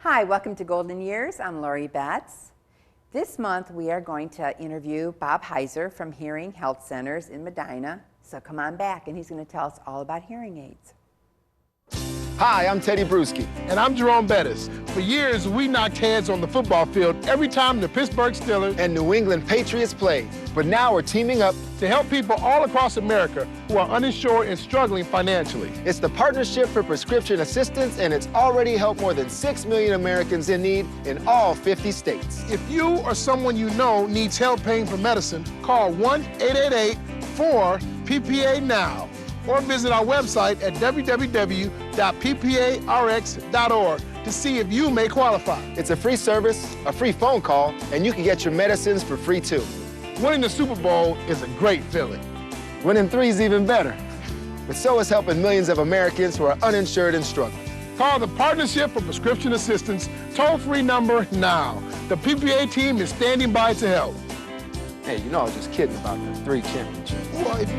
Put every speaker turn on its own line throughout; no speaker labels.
Hi, welcome to Golden Years. I'm Lori Betts. This month we are going to interview Bob Heiser from Hearing Health Centers in Medina. So come on back and he's going to tell us all about hearing aids.
Hi, I'm Teddy Bruschi.
And I'm Jerome Bettis. For years, we knocked heads on the football field every time the Pittsburgh Steelers
and New England Patriots played. But now we're teaming up
to help people all across America who are uninsured and struggling financially.
It's the Partnership for Prescription Assistance, and it's already helped more than 6 million Americans in need in all 50 states.
If you or someone you know needs help paying for medicine, call 1-888-4-PPA now or visit our website at www.pparx.org to see if you may qualify.
It's a free service, a free phone call, and you can get your medicines for free too.
Winning the Super Bowl is a great feeling.
Winning 3 is even better. But so is helping millions of Americans who are uninsured and struggling.
Call the Partnership for Prescription Assistance toll-free number now. The PPA team is standing by to help.
Hey, you know I was just kidding about the 3 championships.
Well, if you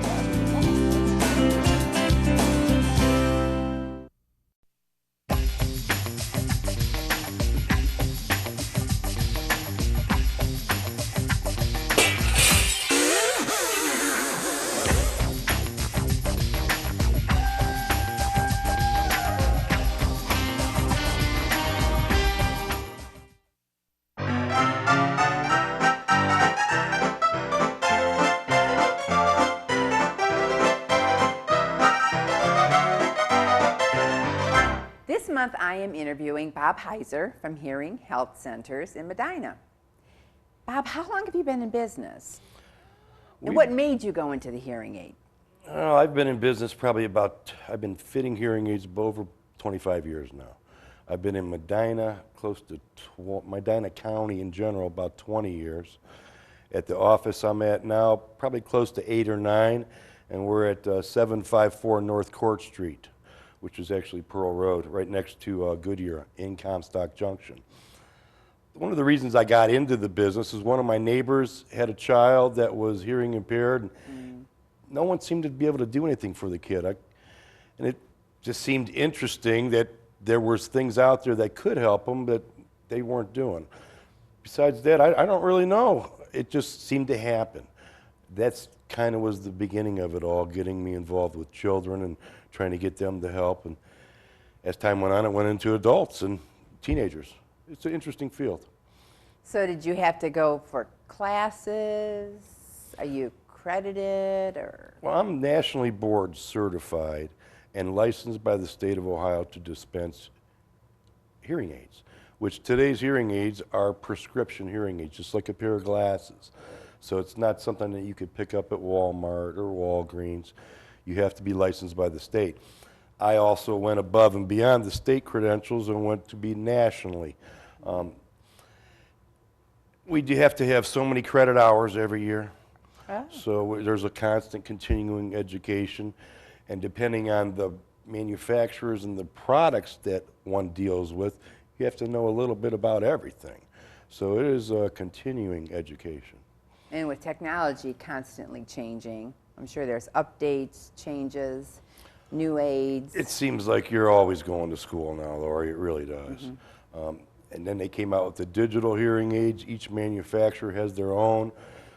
This month I am interviewing Bob Heiser from Hearing Health Centers in Medina. Bob, how long have you been in business? And what made you go into the hearing aid?
I've been in business I've been fitting hearing aids over 25 years now. I've been in Medina, Medina County in general, about 20 years. At the office I'm at now, probably close to 8 or 9, and we're at 754 North Court Street, which is actually Pearl Road, right next to Goodyear in Comstock Junction. One of the reasons I got into the business is one of my neighbors had a child that was hearing impaired, and no one seemed to be able to do anything for the kid. And it just seemed interesting that there was things out there that could help them that they weren't doing. Besides that, I don't really know. It just seemed to happen. That's kind of was the beginning of it all, getting me involved with children and trying to get them to help. And as time went on, it went into adults and teenagers. It's an interesting field.
So did you have to go for classes? Are you accredited or?
Well, I'm nationally board certified and licensed by the state of Ohio to dispense hearing aids, which today's hearing aids are prescription hearing aids, just like a pair of glasses. So it's not something that you could pick up at Walmart or Walgreens. You have to be licensed by the state. I also went above and beyond the state credentials and went to be nationally. We do have to have so many credit hours every year.
Oh.
So there's a constant continuing education, and depending on the manufacturers and the products that one deals with, you have to know a little bit about everything. So it is a continuing education.
And with technology constantly changing, I'm sure there's updates, changes, new aids.
It seems like you're always going to school now, Lori. It really does. And then they came out with the digital hearing aids. Each manufacturer has their own,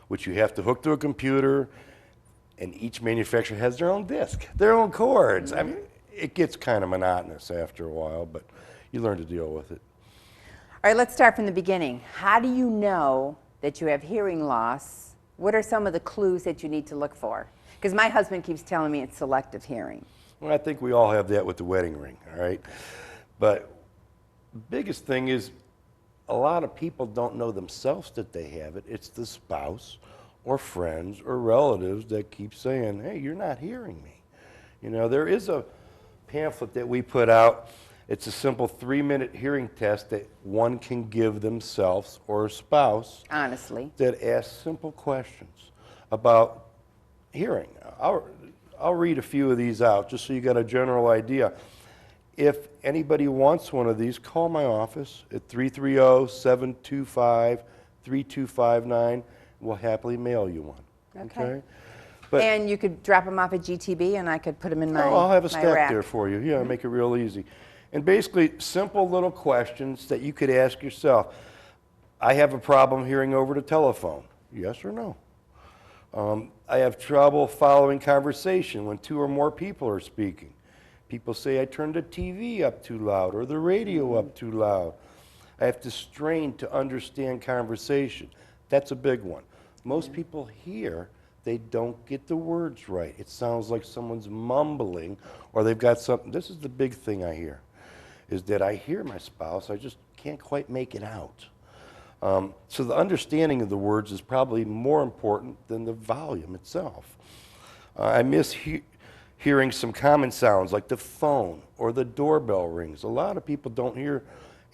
which you have to hook to a computer, and each manufacturer has their own disc, their own cords. I mean, it gets kind of monotonous after a while, but you learn to deal with it.
All right, let's start from the beginning. How do you know that you have hearing loss? What are some of the clues that you need to look for? Because my husband keeps telling me it's selective hearing.
Well, I think we all have that with the wedding ring, all right? But the biggest thing is a lot of people don't know themselves that they have it. It's the spouse or friends or relatives that keep saying, hey, you're not hearing me. You know, there is a pamphlet that we put out. It's a simple 3-minute hearing test that one can give themselves or a spouse.
Honestly.
That asks simple questions about hearing. I'll read a few of these out just so you got a general idea. If anybody wants one of these, call my office at 330-725-3259. We'll happily mail you one.
Okay.
But
And you could drop them off at GTB and I could put them in my
I'll have a
my
stack
rack.
there for you. Yeah, make it real easy. And basically, simple little questions that you could ask yourself. I have a problem hearing over the telephone. Yes or no? I have trouble following conversation when 2 or more people are speaking. People say I turn the TV up too loud or the radio up too loud. I have to strain to understand conversation. That's a big one. Most people hear, they don't get the words right. It sounds like someone's mumbling or they've got something. This is the big thing I hear, is that I hear my spouse, I just can't quite make it out. So the understanding of the words is probably more important than the volume itself. I miss hearing some common sounds like the phone or the doorbell rings. A lot of people don't hear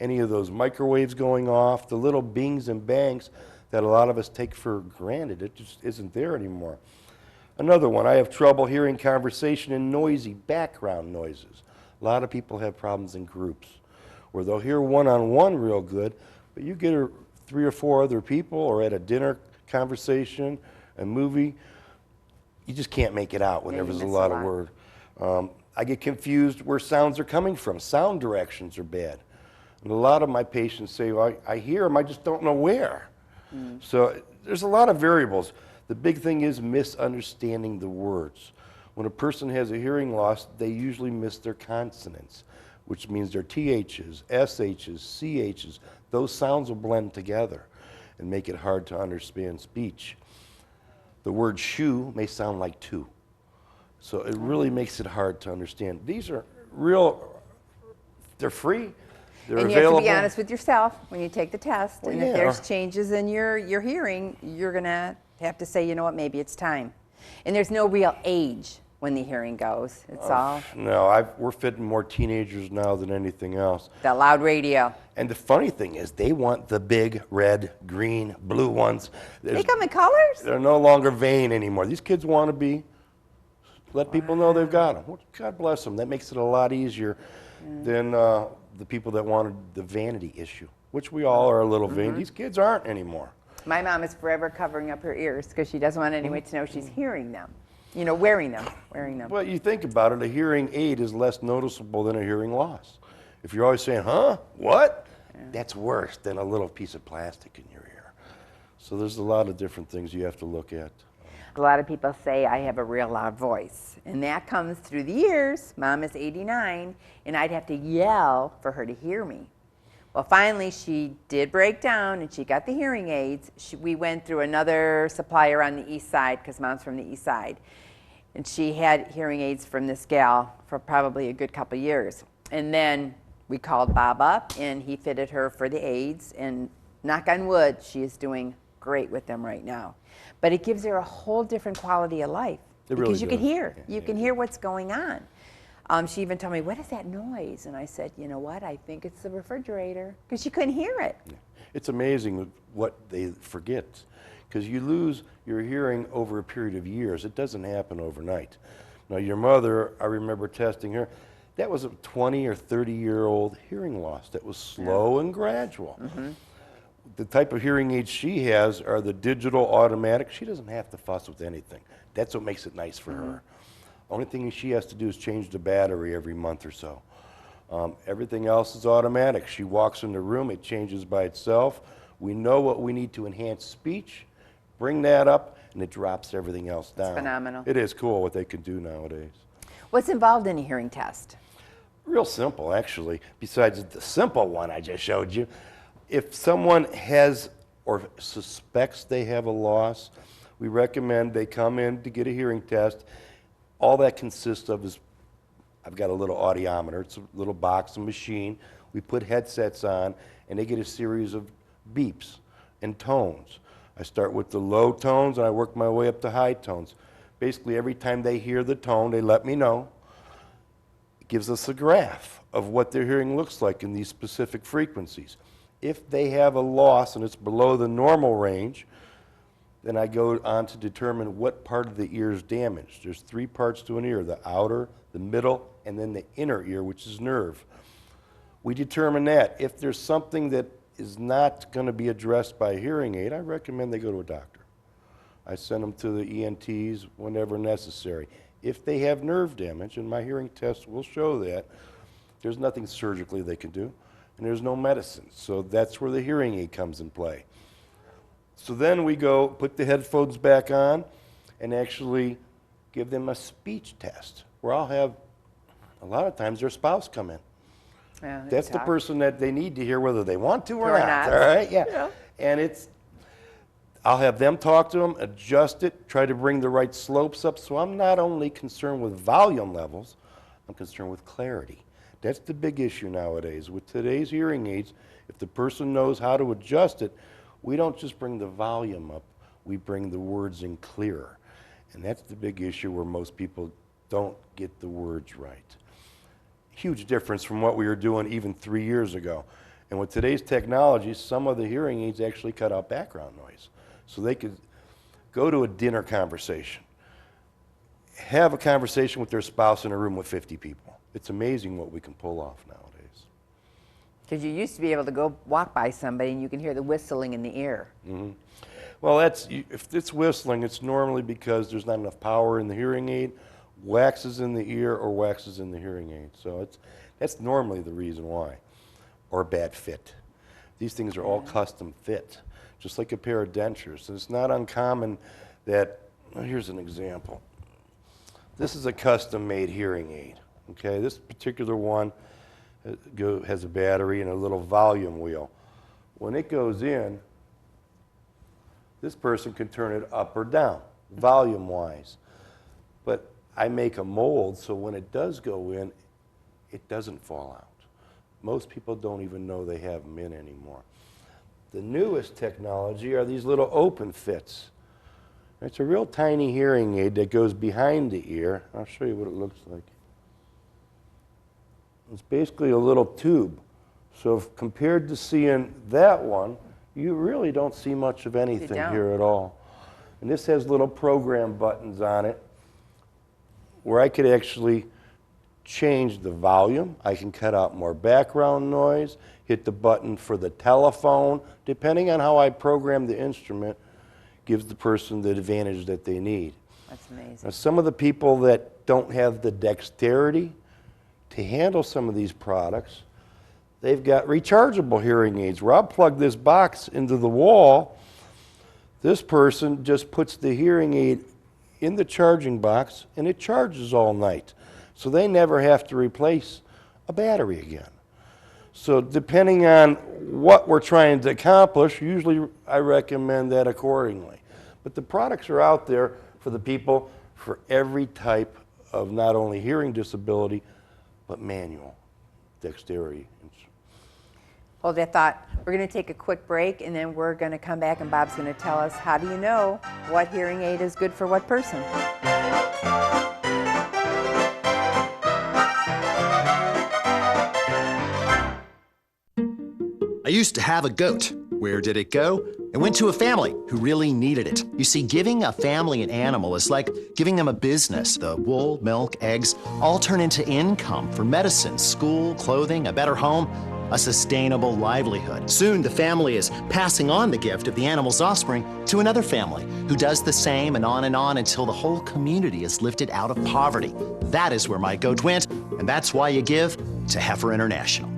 any of those microwaves going off, the little bings and bangs that a lot of us take for granted. It just isn't there anymore. Another one, I have trouble hearing conversation and noisy background noises. A lot of people have problems in groups where they'll hear one-on-one real good, but you get 3 or 4 other people or at a dinner conversation, a movie, you just can't make it out when there's a lot of word. I get confused where sounds are coming from. Sound directions are bad. And a lot of my patients say, well, I hear them, I just don't know where. So there's a lot of variables. The big thing is misunderstanding the words. When a person has a hearing loss, they usually miss their consonants, which means their THs, SHs, CHs. Those sounds will blend together and make it hard to understand speech. The word shoe may sound like two. So it really makes it hard to understand. These are real, they're free, they're
And you
available.
have to be honest with yourself when you take the test.
Well,
and
yeah.
if there's changes in your hearing, you're going to have to say, you know what, maybe it's time. And there's no real age when the hearing goes. It's all
No, we're fitting more teenagers now than anything else.
the loud radio.
And the funny thing is, they want the big red, green, blue ones.
They come in colors?
They're no longer vain anymore. These kids want to let people know they've got them. Well, God bless them. That makes it a lot easier than the people that wanted the vanity issue, which we all are a little vain. These kids aren't anymore.
My mom is forever covering up her ears because she doesn't want anyone to know she's hearing them. You know, wearing them.
Well, you think about it, a hearing aid is less noticeable than a hearing loss. If you're always saying, huh, what? That's worse than a little piece of plastic in your ear. So there's a lot of different things you have to look at.
A lot of people say I have a real loud voice, and that comes through the years. Mom is 89, and I'd have to yell for her to hear me. Well, finally, she did break down, and she got the hearing aids. We went through another supplier on the east side, because Mom's from the east side, and she had hearing aids from this gal for probably a good couple years. And then we called Bob up, and he fitted her for the aids, and knock on wood, she is doing great with them right now. But it gives her a whole different quality of life.
It
Because
really
you can
does.
hear.
Yeah,
You can hear what's going on. She even told me, what is that noise? And I said, you know what? I think it's the refrigerator. Because she couldn't hear it.
It's amazing what they forget, because you lose your hearing over a period of years. It doesn't happen overnight. Now, your mother, I remember testing her. That was a 20 or 30-year-old hearing loss that was slow and gradual. The type of hearing aids she has are the digital automatic. She doesn't have to fuss with anything. That's what makes it nice for her. Only thing she has to do is change the battery every month or so. Everything else is automatic. She walks in the room, it changes by itself. We know what we need to enhance speech, bring that up, and it drops everything else down.
phenomenal.
It is cool what they can do nowadays.
What's involved in a hearing test?
Real simple, actually, besides the simple one I just showed you. If someone has or suspects they have a loss, we recommend they come in to get a hearing test. All that consists of is, I've got a little audiometer. It's a little box, a machine. We put headsets on, and they get a series of beeps and tones. I start with the low tones, and I work my way up to high tones. Basically, every time they hear the tone, they let me know. It gives us a graph of what their hearing looks like in these specific frequencies. If they have a loss and it's below the normal range, then I go on to determine what part of the ear is damaged. There's 3 parts to an ear: the outer, the middle, and then the inner ear, which is nerve. We determine that. If there's something that is not going to be addressed by a hearing aid, I recommend they go to a doctor. I send them to the ENTs whenever necessary. If they have nerve damage, and my hearing test will show that, There's nothing surgically they can do, and there's no medicine. So that's where the hearing aid comes in play. So then we go put the headphones back on and actually give them a speech test, where I'll have, a lot of times, their spouse come in.
Yeah,
That's the
talk.
person that they need to hear whether they want to or
Or
not.
not.
All right, yeah.
Yeah.
And I'll have them talk to them, adjust it, try to bring the right slopes up. So I'm not only concerned with volume levels, I'm concerned with clarity. That's the big issue nowadays. With today's hearing aids, if the person knows how to adjust it, we don't just bring the volume up, we bring the words in clearer. And that's the big issue where most people don't get the words right. Huge difference from what we were doing even 3 years ago. And with today's technology, some of the hearing aids actually cut out background noise. So they could go to a dinner conversation, have a conversation with their spouse in a room with 50 people. It's amazing what we can pull off nowadays.
Because you used to be able to go walk by somebody and you can hear the whistling in the ear.
Mm-hmm. Well, if it's whistling, it's normally because there's not enough power in the hearing aid, wax is in the ear, or wax is in the hearing aid. So that's normally the reason why. Or bad fit. These things are all custom fit, just like a pair of dentures. So it's not uncommon that, well, here's an example. This is a custom-made hearing aid. Okay, this particular one has a battery and a little volume wheel. When it goes in, this person can turn it up or down, volume-wise. But I make a mold so when it does go in, it doesn't fall out. Most people don't even know they have them in anymore. The newest technology are these little open fits. It's a real tiny hearing aid that goes behind the ear. I'll show you what it looks like. It's basically a little tube. So if compared to seeing that one, you really don't see much of anything here at all. And this has little program buttons on it where I could actually change the volume. I can cut out more background noise, hit the button for the telephone. Depending on how I program the instrument, gives the person the advantage that they need.
That's amazing.
Now, some of the people that don't have the dexterity to handle some of these products, they've got rechargeable hearing aids where I'll plug this box into the wall. This person just puts the hearing aid in the charging box and it charges all night. So they never have to replace a battery again. So depending on what we're trying to accomplish, usually I recommend that accordingly. But the products are out there for the people for every type of not only hearing disability, but manual dexterity.
Hold that thought. We're going to take a quick break and then we're going to come back and Bob's going to tell us how do you know what hearing aid is good for what person.
I used to have a goat. Where did it go? It went to a family who really needed it. You see, giving a family an animal is like giving them a business. The wool, milk, eggs all turn into income for medicine, school, clothing, a better home, a sustainable livelihood. Soon, the family is passing on the gift of the animal's offspring to another family who does the same and on until the whole community is lifted out of poverty. That is where my goat went, and that's why you give to Heifer International.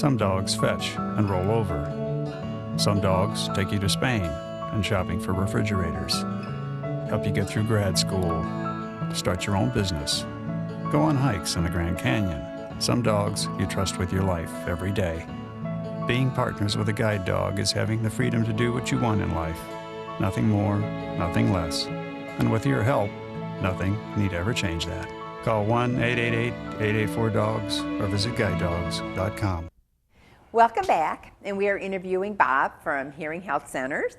Some dogs fetch and roll over. Some dogs take you to Spain and shopping for refrigerators, help you get through grad school, start your own business, go on hikes in the Grand Canyon. Some dogs you trust with your life every day. Being partners with a guide dog is having the freedom to do what you want in life. Nothing more, nothing less. And with your help, nothing need ever change that. Call 1-888-884-DOGS or visit guidedogs.com.
Welcome back, and we are interviewing Bob from Hearing Health Centers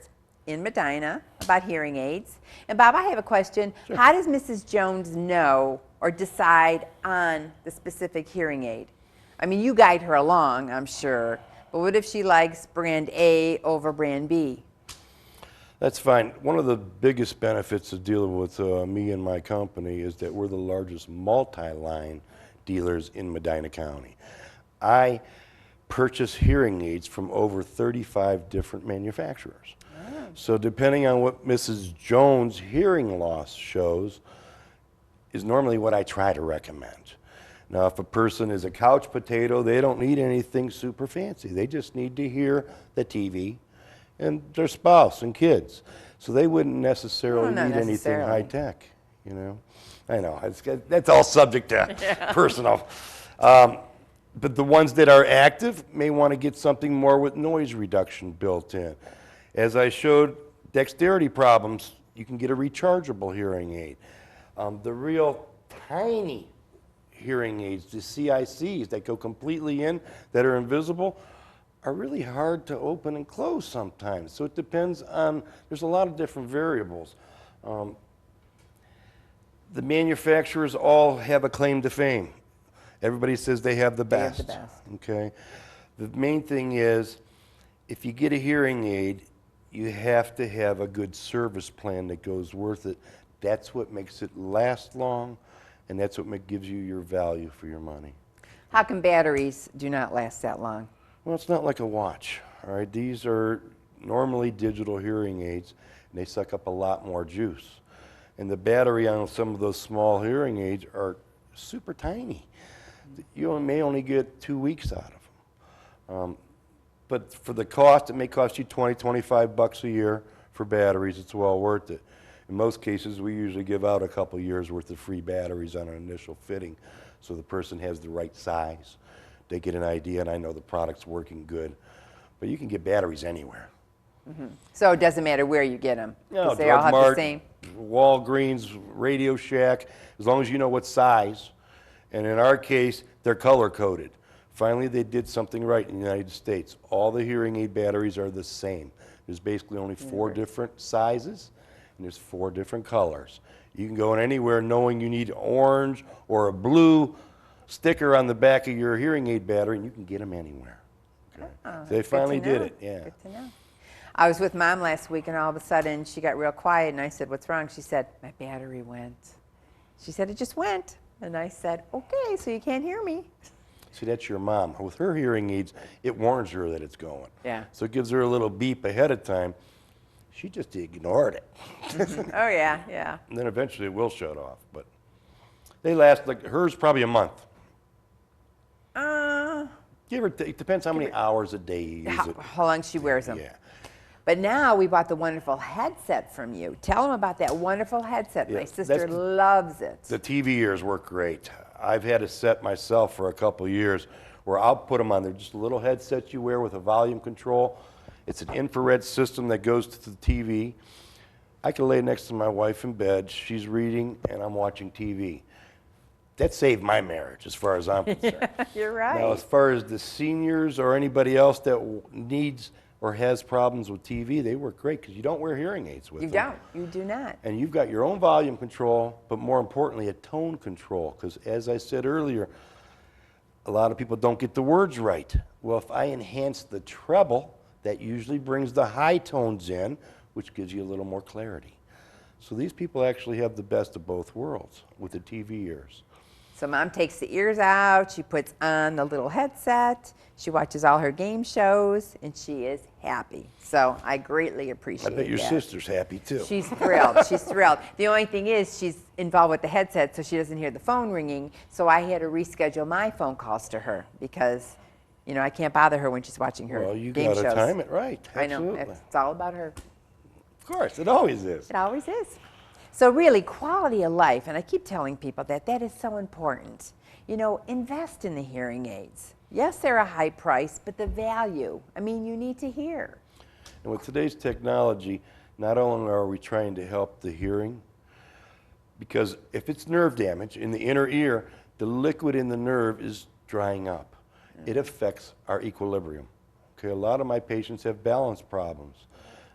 in Medina about hearing aids. And Bob, I have a question.
Sure.
How does Mrs. Jones know or decide on the specific hearing aid? I mean, you guide her along, I'm sure, but what if she likes brand A over brand B?
That's fine. One of the biggest benefits of dealing with me and my company is that we're the largest multi-line dealers in Medina County. I purchase hearing aids from over 35 different manufacturers. Oh. So depending on what Mrs. Jones' hearing loss shows is normally what I try to recommend. Now, if a person is a couch potato, they don't need anything super fancy. They just need to hear the TV and their spouse and kids. So they wouldn't necessarily need anything high tech, you know. I know, that's all subject to personal. But the ones that are active may want to get something more with noise reduction built in. As I showed dexterity problems, you can get a rechargeable hearing aid. The real tiny hearing aids, the CICs that go completely in, that are invisible, are really hard to open and close sometimes. So it depends on, there's a lot of different variables. The manufacturers all have a claim to fame. Everybody says they have the best.
They have the best.
Okay. The main thing is, if you get a hearing aid, you have to have a good service plan that goes with it. That's what makes it last long, and that's what gives you your value for your money.
How come batteries do not last that long?
Well, it's not like a watch, all right? These are normally digital hearing aids, and they suck up a lot more juice. And the battery on some of those small hearing aids are super tiny. You may only get 2 weeks out of them. But for the cost, it may cost you $20, $25 a year for batteries. It's well worth it. In most cases, we usually give out a couple years worth of free batteries on an initial fitting, so the person has the right size. They get an idea, and I know the product's working good. But you can get batteries anywhere.
Mm-hmm. So it doesn't matter where you get them,
No,
because they all have the same.
Walgreens, Radio Shack, as long as you know what size. And in our case, they're color-coded. Finally, they did something right in the United States. All the hearing aid batteries are the same. There's basically only 4 different sizes, and there's 4 different colors. You can go in anywhere knowing you need orange or a blue sticker on the back of your hearing aid battery, and you can get them anywhere. Okay. So they finally did it. Yeah.
Good to know. I was with Mom last week, and all of a sudden she got real quiet, and I said, "What's wrong?" She said, "My battery went." She said, "It just went." And I said, "Okay, so you can't hear me."
See, that's your mom. With her hearing aids, it warns her that it's going.
Yeah.
So it gives her a little beep ahead of time. She just ignored it.
Oh, yeah, yeah.
And then eventually it will shut off. But they last, like hers, probably a month. Give or take. It depends how many hours a day you use it.
How long she wears them.
Yeah.
But now we bought the wonderful headset from you. Tell them about that wonderful headset.
Yeah,
My sister loves it.
The TV ears work great. I've had a set myself for a couple years where I'll put them on. They're just a little headset you wear with a volume control. It's an infrared system that goes to the TV. I can lay next to my wife in bed. She's reading, and I'm watching TV. That saved my marriage, as far as I'm concerned.
You're right.
Now, as far as the seniors or anybody else that needs or has problems with TV, they work great because you don't wear hearing aids with them.
You don't. You do not.
And you've got your own volume control, but more importantly, a tone control. Because as I said earlier, a lot of people don't get the words right. Well, if I enhance the treble, that usually brings the high tones in, which gives you a little more clarity. So these people actually have the best of both worlds with the TV ears.
So Mom takes the ears out, she puts on the little headset, she watches all her game shows, and she is happy. So I greatly appreciate that.
I bet your sister's happy too.
She's thrilled. She's thrilled. The only thing is she's involved with the headset, so she doesn't hear the phone ringing. So I had to reschedule my phone calls to her because You know, I can't bother her when she's watching her
Well, you
game
got to
shows.
time it right.
I know.
Absolutely.
It's all about her.
Of course, it always is.
It always is. So really, quality of life, and I keep telling people that that is so important. You know, invest in the hearing aids. Yes, they're a high price, but the value, I mean, you need to hear.
And with today's technology, not only are we trying to help the hearing, because if it's nerve damage in the inner ear, the liquid in the nerve is drying up. It affects our equilibrium. Okay, a lot of my patients have balance problems.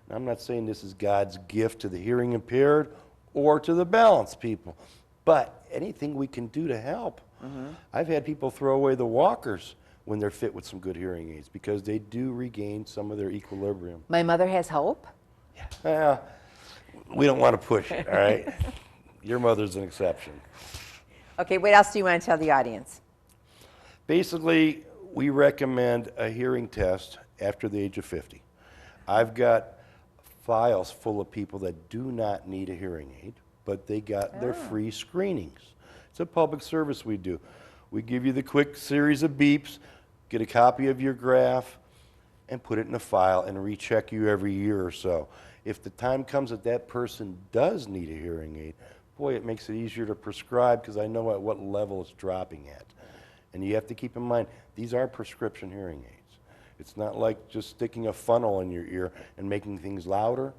And I'm not saying this is God's gift to the hearing impaired or to the balanced people, but anything we can do to help. I've had people throw away the walkers when they're fit with some good hearing aids because they do regain some of their equilibrium.
My mother has hope.
Well, we don't want to push it, all right? Your mother's an exception.
Okay, what else do you want to tell the audience?
Basically, we recommend a hearing test after the age of 50. I've got files full of people that do not need a hearing aid, but they got their free screenings. It's a public service we do. We give you the quick series of beeps, get a copy of your graph, and put it in a file and recheck you every year or so. If the time comes that that person does need a hearing aid, boy, it makes it easier to prescribe because I know at what level it's dropping at. And you have to keep in mind, these are prescription hearing aids. It's not like just sticking a funnel in your ear and making things louder.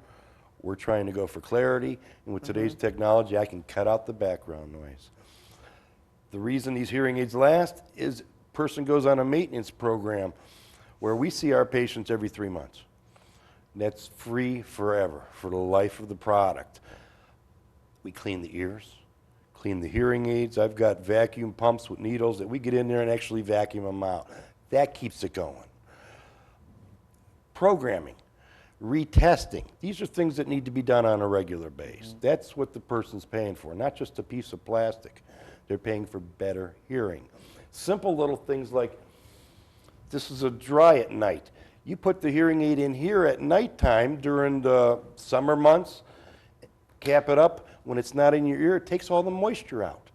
We're trying to go for clarity, and with today's technology, I can cut out the background noise. The reason these hearing aids last is a person goes on a maintenance program where we see our patients every 3 months. That's free forever for the life of the product. We clean the ears, clean the hearing aids. I've got vacuum pumps with needles that we get in there and actually vacuum them out. That keeps it going. Programming, retesting. These are things that need to be done on a regular basis. That's what the person's paying for, not just a piece of plastic. They're paying for better hearing. Simple little things like, this is a dry at night. You put the hearing aid in here at nighttime during the summer months, cap it up. When it's not in your ear, it takes all the moisture out.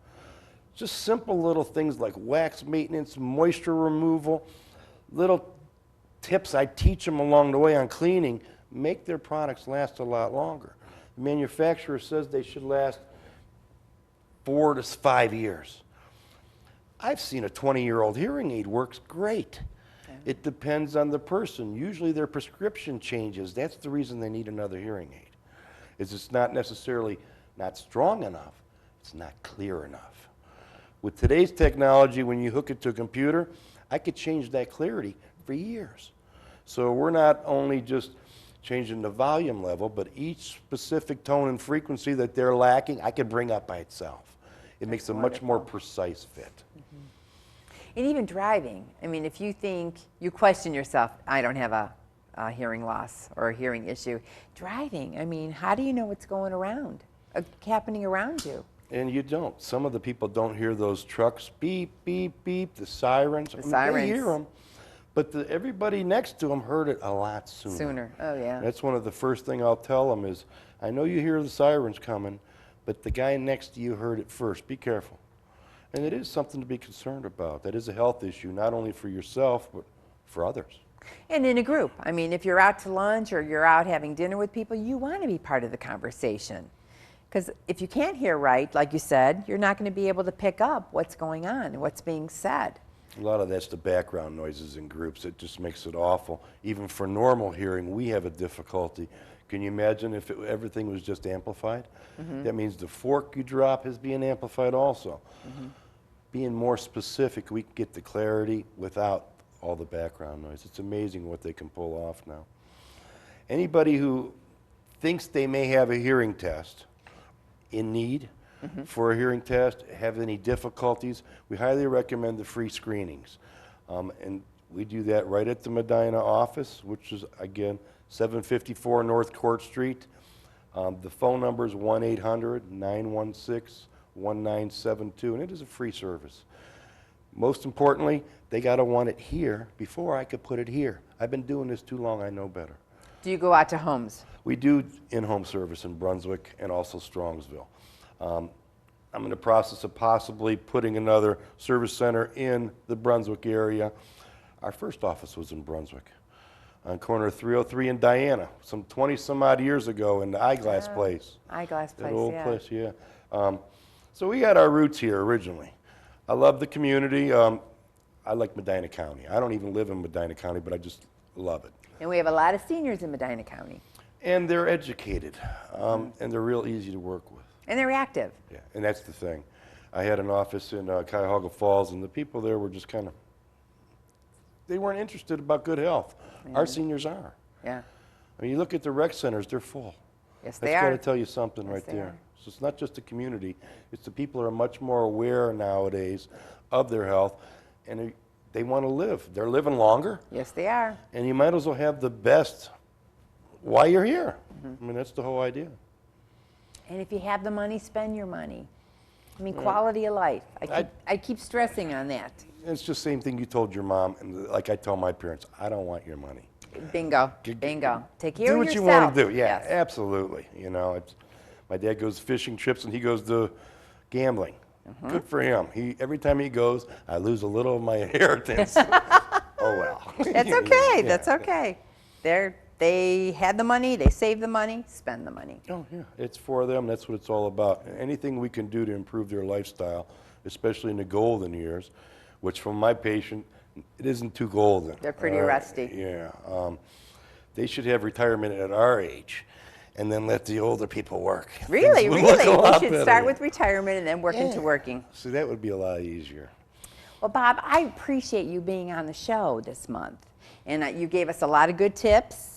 Just simple little things like wax maintenance, moisture removal, little tips I teach them along the way on cleaning make their products last a lot longer. The manufacturer says they should last 4 to 5 years. I've seen a 20-year-old hearing aid works great. It depends on the person. Usually their prescription changes. That's the reason they need another hearing aid. It's not necessarily not strong enough, it's not clear enough. With today's technology, when you hook it to a computer, I could change that clarity for years. So we're not only just changing the volume level, but each specific tone and frequency that they're lacking, I could bring up by itself. It makes a much more precise fit.
And even driving, I mean, if you think, you question yourself, I don't have a hearing loss or a hearing issue. Driving, I mean, how do you know what's going around, happening around you?
And you don't. Some of the people don't hear those trucks beep, beep, beep, the sirens.
The sirens.
They hear them, but everybody next to them heard it a lot sooner.
Oh, yeah.
That's one of the first thing I'll tell them is, I know you hear the sirens coming, but the guy next to you heard it first. Be careful. And it is something to be concerned about. That is a health issue, not only for yourself, but for others.
And in a group. I mean, if you're out to lunch or you're out having dinner with people, you want to be part of the conversation. Because if you can't hear right, like you said, you're not going to be able to pick up what's going on and what's being said.
A lot of that's the background noises in groups. It just makes it awful. Even for normal hearing, we have a difficulty. Can you imagine if everything was just amplified? That means the fork you drop is being amplified also. Being more specific, we can get the clarity without all the background noise. It's amazing what they can pull off now. Anybody who thinks they may have a hearing test, in need for a hearing test, have any difficulties, we highly recommend the free screenings. And we do that right at the Medina office, which is, again, 754 North Court Street. The phone number is 1-800-916-1972, and it is a free service. Most importantly, they got to want it here before I could put it here. I've been doing this too long, I know better.
Do you go out to homes?
We do in-home service in Brunswick and also Strongsville. I'm in the process of possibly putting another service center in the Brunswick area. Our first office was in Brunswick, on corner 303 and Diana, some 20 some odd years ago in the eyeglass place.
Eyeglass
That
place,
old
yeah.
place, yeah. So we got our roots here originally. I love the community. I like Medina County. I don't even live in Medina County, but I just love it.
And we have a lot of seniors in Medina County.
And they're educated, and they're real easy to work with.
And they're active.
Yeah, and that's the thing. I had an office in Cuyahoga Falls, and the people there were just kind of, they weren't interested about good health.
Yeah.
Our seniors are.
Yeah.
I mean, you look at the rec centers, they're full.
Yes, they
That's got
are.
to tell you something
Yes,
right
they
there.
are.
So it's not just the community, it's the people who are much more aware nowadays of their health, and they want to live. They're living longer,
Yes, they are.
and you might as well have the best while you're here. I mean, that's the whole idea.
And if you have the money, spend your money. I mean, quality of life. I keep stressing on that.
It's just the same thing you told your mom, and like I tell my parents, I don't want your money.
Bingo. Bingo. Take care
Do
of
what
yourself.
you want to do. Yeah,
Yes.
absolutely. You know, my dad goes fishing trips and he goes to gambling. Good for him. Every time he goes, I lose a little of my inheritance. Oh well.
That's okay.
Yeah.
That's okay. They had the money. They saved the money. Spend the money.
Oh yeah, it's for them. That's what it's all about. Anything we can do to improve their lifestyle, especially in the golden years, which from my patient, it isn't too golden.
They're pretty rusty.
Yeah. They should have retirement at our age, and then let the older people work.
Really,
Things would look a
really. We
lot
should
better.
start with retirement and then work into
Yeah.
working.
See, that would be a lot easier.
Well, Bob, I appreciate you being on the show this month. And you gave us a lot of good tips.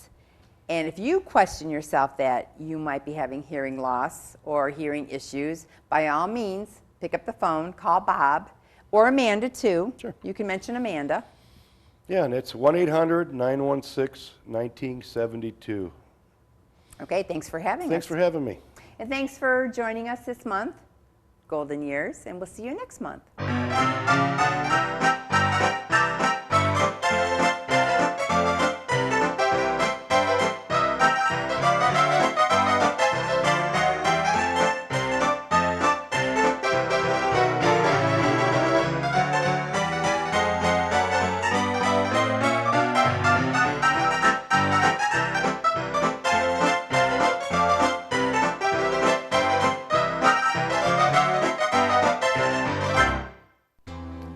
And if you question yourself that you might be having hearing loss or hearing issues, by all means, pick up the phone, call Bob, or Amanda too.
Sure.
You can mention Amanda.
Yeah, and it's 1-800-916-1972.
Okay, thanks for having us.
Thanks for having me.
And thanks for joining us this month, Golden Years, and we'll see you next month.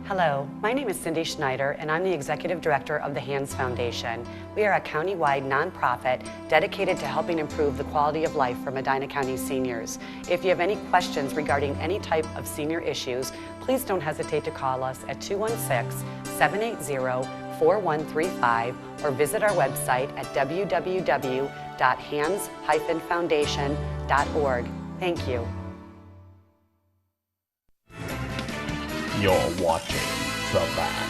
Hello, my name is Cindy Schneider, and I'm the Executive Director of the Hands Foundation. We are a county-wide nonprofit dedicated to helping improve the quality of life for Medina County seniors. If you have any questions regarding any type of senior issues, please don't hesitate to call us at 216-780-4135 or visit our website at www.hands-foundation.org. Thank you.
You're watching The Bat.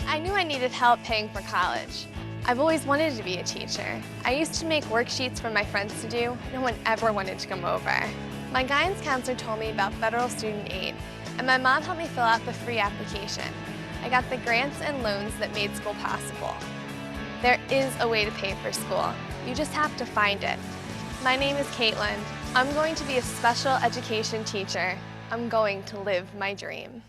I knew I needed help paying for college. I've always wanted to be a teacher. I used to make worksheets for my friends to do. No one ever wanted to come over. My guidance counselor told me about federal student aid, and my mom helped me fill out the free application. I got the grants and loans that made school possible. There is a way to pay for school. You just have to find it. My name is Caitlin. I'm going to be a special education teacher. I'm going to live my dream.